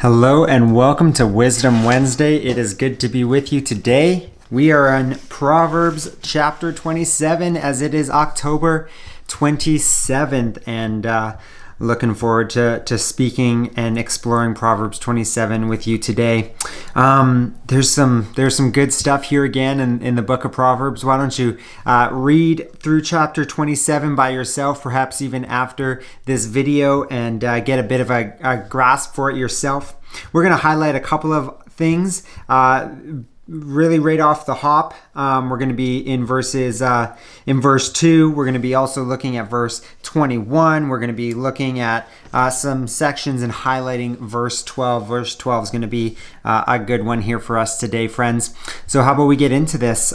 Hello and welcome to Wisdom Wednesday. It is good to be with you today. We are on Proverbs chapter 27 as it is October 27th and looking forward to speaking and exploring Proverbs 27 with you today. There's some good stuff here again in the book of Proverbs. Why don't you read through chapter 27 by yourself, perhaps even after this video, and get a bit of a grasp for it yourself. We're going to highlight a couple of things really right off the hop. We're going to be in verse 2. We're going to be also looking at verse 21. We're going to be looking at some sections and highlighting verse 12. Verse 12 is going to be a good one here for us today, friends. So how about we get into this?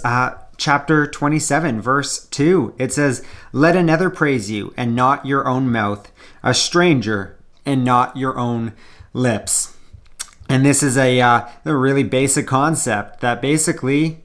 Chapter 27, verse 2. It says, "Let another praise you, and not your own mouth, a stranger, and not your own lips." And this is a really basic concept that basically,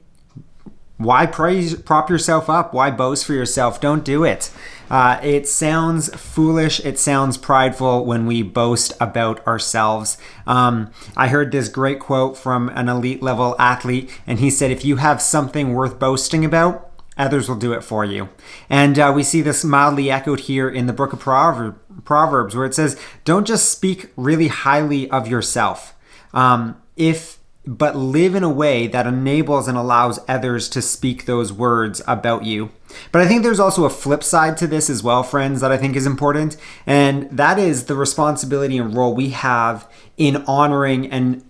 why prop yourself up? Why boast for yourself? Don't do it. It sounds foolish. It sounds prideful when we boast about ourselves. I heard this great quote from an elite level athlete, and he said, if you have something worth boasting about, others will do it for you. And we see this mildly echoed here in the book of Proverbs, where it says, don't just speak really highly of yourself. But live in a way that enables and allows others to speak those words about you. But I think there's also a flip side to this as well, friends, that I think is important. And that is the responsibility and role we have in honoring and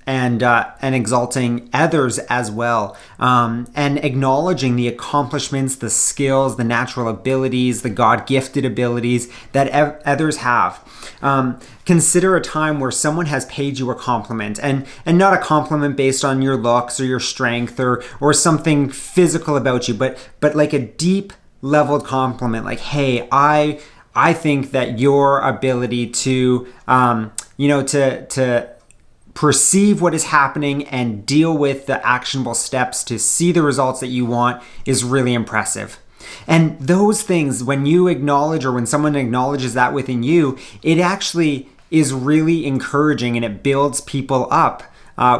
exalting others as well. And acknowledging the accomplishments, the skills, the natural abilities, the God-gifted abilities that others have. Consider a time where someone has paid you a compliment, and not a compliment based on your looks or your strength or something physical about you, but like a deep leveled compliment, like, hey, I think that your ability to to perceive what is happening and deal with the actionable steps to see the results that you want is really impressive. And those things, when you acknowledge or when someone acknowledges that within you, it actually is really encouraging and it builds people up.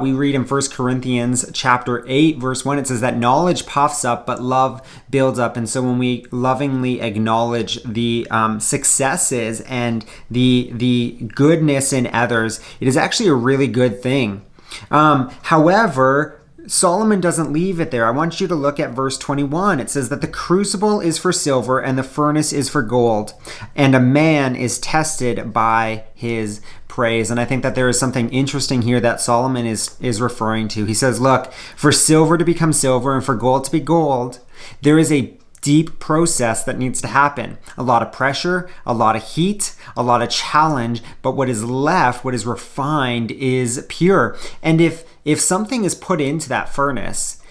We read in 1 Corinthians chapter 8, verse 1, it says that knowledge puffs up, but love builds up. And so when we lovingly acknowledge the successes and the goodness in others, it is actually a really good thing. However, Solomon doesn't leave it there. I want you to look at verse 21. It says that the crucible is for silver and the furnace is for gold, and a man is tested by his praise. And I think that there is something interesting here that Solomon is referring to. He says, look, for silver to become silver and for gold to be gold, there is a deep process that needs to happen. A lot of pressure, a lot of heat, a lot of challenge, but what is left, what is refined, is pure. And if something is put into that furnace,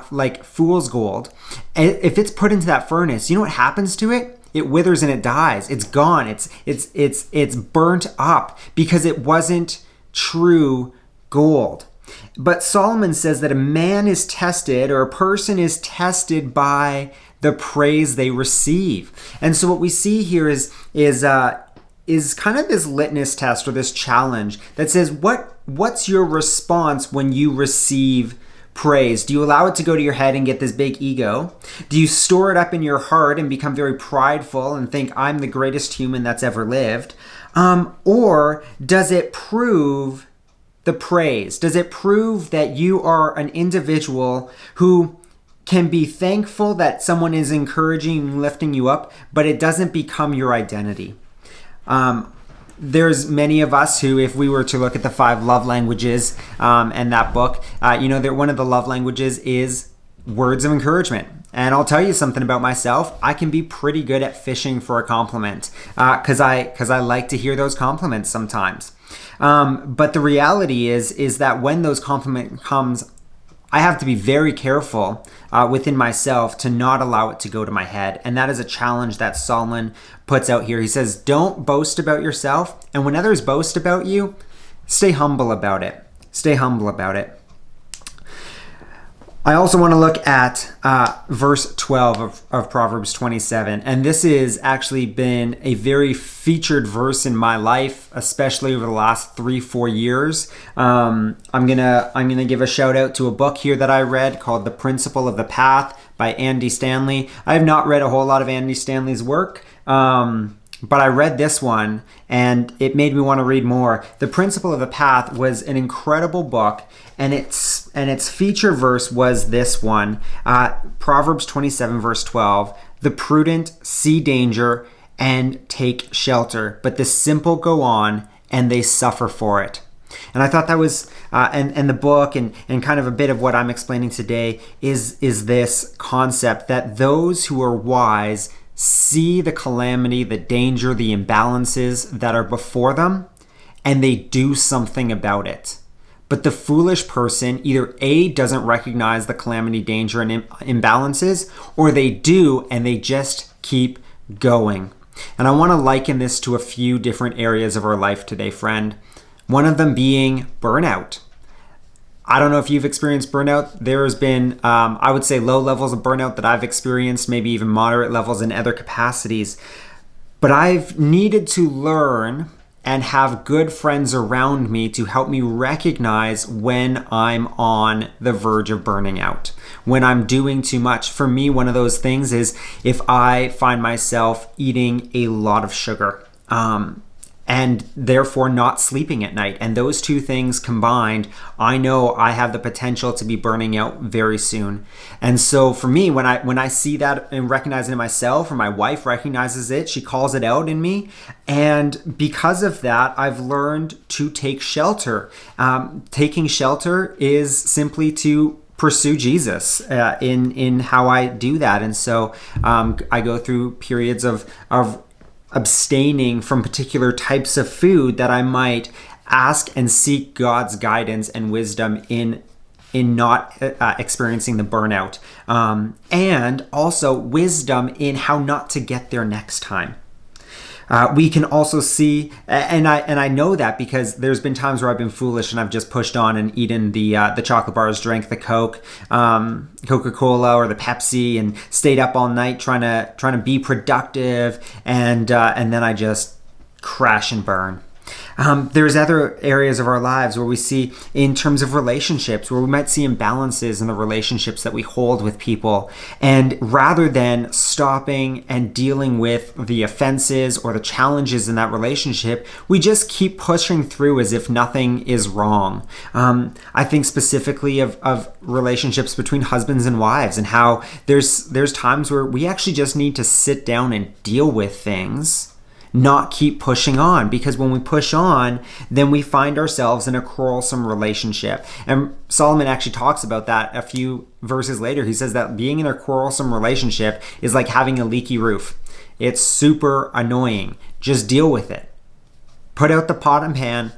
like fool's gold, if it's put into that furnace, you know what happens to it? It withers and it dies. It's gone. It's burnt up because it wasn't true gold. But Solomon says that a man is tested, or a person is tested by the praise they receive. And so what we see here is kind of this litmus test or this challenge that says, what's your response when you receive praise? Do you allow it to go to your head and get this big ego? Do you store it up in your heart and become very prideful and think, I'm the greatest human that's ever lived? Or does it prove the praise? Does it prove that you are an individual who can be thankful that someone is encouraging and lifting you up, but it doesn't become your identity? There's many of us who, if we were to look at the 5 love languages and that book, that one of the love languages is words of encouragement. And I'll tell you something about myself. I can be pretty good at fishing for a compliment because I like to hear those compliments sometimes. But the reality is that when those compliment comes, I have to be very careful within myself to not allow it to go to my head. And that is a challenge that Solomon puts out here. He says, don't boast about yourself. And when others boast about you, stay humble about it. Stay humble about it. I also want to look at verse 12 of Proverbs 27. And this has actually been a very featured verse in my life, especially over the last 3-4 years. I'm gonna give a shout out to a book here that I read called The Principle of the Path by Andy Stanley. I have not read a whole lot of Andy Stanley's work. But I read this one and it made me want to read more. The Principle of the Path was an incredible book, and its feature verse was this one, Proverbs 27 verse 12. The prudent see danger and take shelter, but the simple go on and they suffer for it. And I thought that was, and the book and kind of a bit of what I'm explaining today is this concept that those who are wise see the calamity, the danger, the imbalances that are before them, and they do something about it. But the foolish person either A, doesn't recognize the calamity, danger, and imbalances, or they do and they just keep going. And I want to liken this to a few different areas of our life today, friend. One of them being burnout. I don't know if you've experienced burnout. There's been, I would say, low levels of burnout that I've experienced, maybe even moderate levels in other capacities. But I've needed to learn and have good friends around me to help me recognize when I'm on the verge of burning out, when I'm doing too much. For me, one of those things is if I find myself eating a lot of sugar, and therefore not sleeping at night. And those two things combined, I know I have the potential to be burning out very soon. And so for me, when I see that and recognize it in myself, or my wife recognizes it, she calls it out in me. And because of that, I've learned to take shelter. Taking shelter is simply to pursue Jesus in how I do that. And so I go through periods of abstaining from particular types of food that I might ask and seek God's guidance and wisdom in not experiencing the burnout, and also wisdom in how not to get there next time. We can also see, and I know that because there's been times where I've been foolish and I've just pushed on and eaten the chocolate bars, drank the Coke, Coca-Cola or the Pepsi, and stayed up all night trying to be productive, and then I just crash and burn. There's other areas of our lives where we see, in terms of relationships, where we might see imbalances in the relationships that we hold with people. And rather than stopping and dealing with the offenses or the challenges in that relationship, we just keep pushing through as if nothing is wrong. I think specifically of relationships between husbands and wives, and how there's times where we actually just need to sit down and deal with things, not keep pushing on, because when we push on, then we find ourselves in a quarrelsome relationship. And Solomon actually talks about that a few verses later. He says that being in a quarrelsome relationship is like having a leaky roof. It's super annoying. Just deal with it. Put out the pot and pan,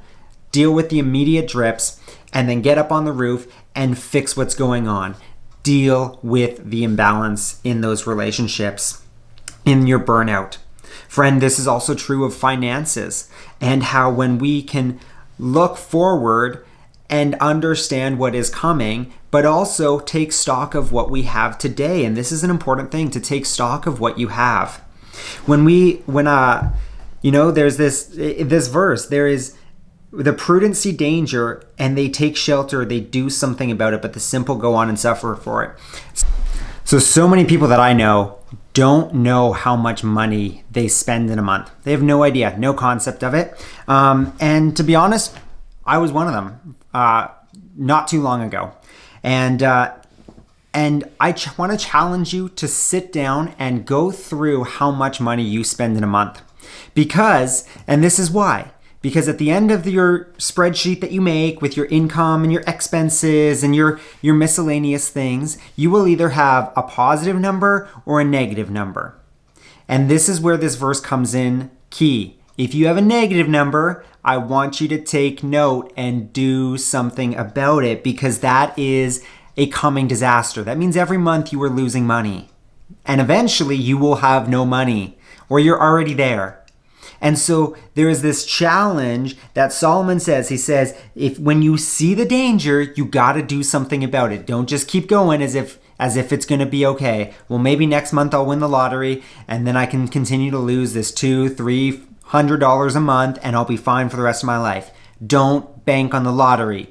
deal with the immediate drips, and then get up on the roof and fix what's going on. Deal with the imbalance in those relationships, in your burnout. Friend, this is also true of finances, and how when we can look forward and understand what is coming, but also take stock of what we have today. And this is an important thing, to take stock of what you have. There's this verse, there is the prudent see danger and they take shelter, they do something about it, but the simple go on and suffer for it. So many people that I know don't know how much money they spend in a month. They have no idea, no concept of it. And to be honest, I was one of them not too long ago. And I want to challenge you to sit down and go through how much money you spend in a month. Because, and this is why, because at the end of your spreadsheet that you make with your income and your expenses and your miscellaneous things, you will either have a positive number or a negative number. And this is where this verse comes in key. If you have a negative number, I want you to take note and do something about it, because that is a coming disaster. That means every month you are losing money. And eventually you will have no money, or you're already there. And so there is this challenge that Solomon says. He says, if when you see the danger, you got to do something about it. Don't just keep going as if it's going to be okay. Well, maybe next month I'll win the lottery and then I can continue to lose this $200-300 a month and I'll be fine for the rest of my life. Don't bank on the lottery.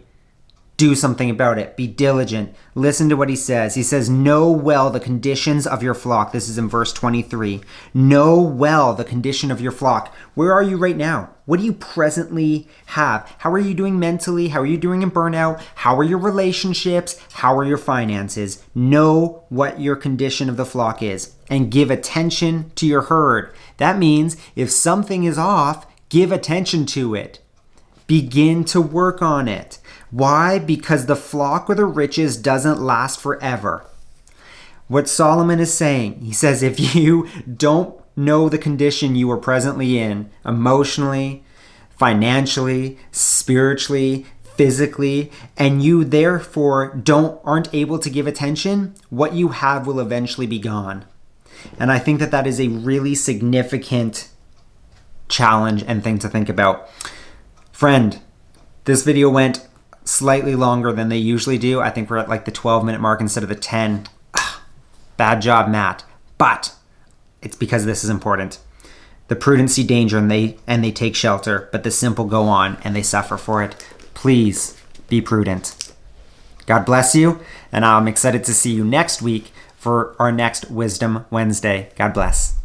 Do something about it. Be diligent. Listen to what he says. He says, know well the conditions of your flock. This is in verse 23. Know well the condition of your flock. Where are you right now? What do you presently have? How are you doing mentally? How are you doing in burnout? How are your relationships? How are your finances? Know what your condition of the flock is and give attention to your herd. That means if something is off, give attention to it. Begin to work on it. Why? Because the flock or the riches doesn't last forever. What Solomon is saying, he says, if you don't know the condition you are presently in, emotionally, financially, spiritually, physically, and you therefore aren't able to give attention, what you have will eventually be gone. And I think that is a really significant challenge and thing to think about. Friend, this video went slightly longer than they usually do. I think we're at like the 12-minute mark instead of the 10. Bad job, Matt. But it's because this is important. The prudent see danger and they take shelter, but the simple go on and they suffer for it. Please be prudent. God bless you, and I'm excited to see you next week for our next Wisdom Wednesday. God bless.